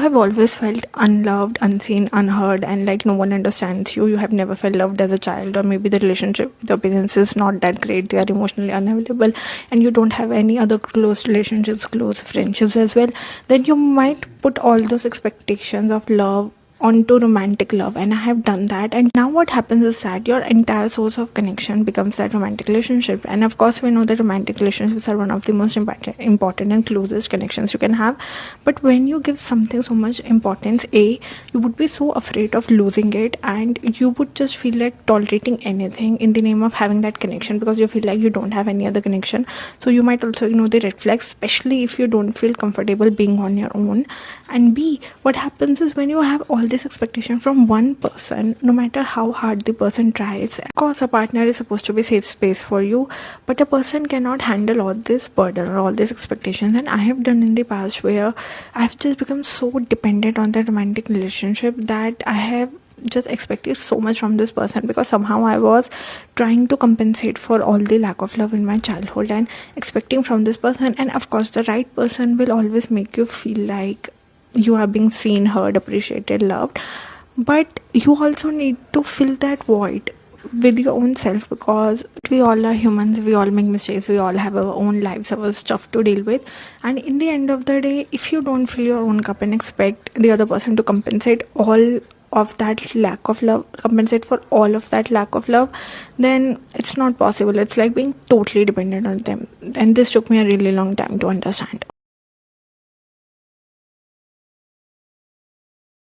have always felt unloved, unseen, unheard, and like no one understands you. You have never felt loved as a child, or maybe the relationship with your parents is not that great. They are emotionally unavailable, and you don't have any other close relationships, close friendships as well. Then you might put all those expectations of love onto romantic love, and I have done that. And now what happens is that your entire source of connection becomes that romantic relationship. And of course, we know that romantic relationships are one of the most important and closest connections you can have. But when you give something so much importance, you would be so afraid of losing it, and you would just feel like tolerating anything in the name of having that connection, because you feel like you don't have any other connection. So you might also ignore the red flags, especially if you don't feel comfortable being on your own. And B, what happens is when you have all this expectation from one person, no matter how hard the person tries, of course a partner is supposed to be safe space for you, but a person cannot handle all this burden or all these expectations. And I have done in the past where I've just become so dependent on that romantic relationship that I have just expected so much from this person, because somehow I was trying to compensate for all the lack of love in my childhood and expecting from this person. And of course the right person will always make you feel like you are being seen, heard, appreciated, loved. But you also need to fill that void with your own self, because we all are humans, we all make mistakes, we all have our own lives, our stuff to deal with. And in the end of the day, if you don't fill your own cup and expect the other person to compensate all of that lack of love, compensate for all of that lack of love, then it's not possible. It's like being totally dependent on them, and this took me a really long time to understand.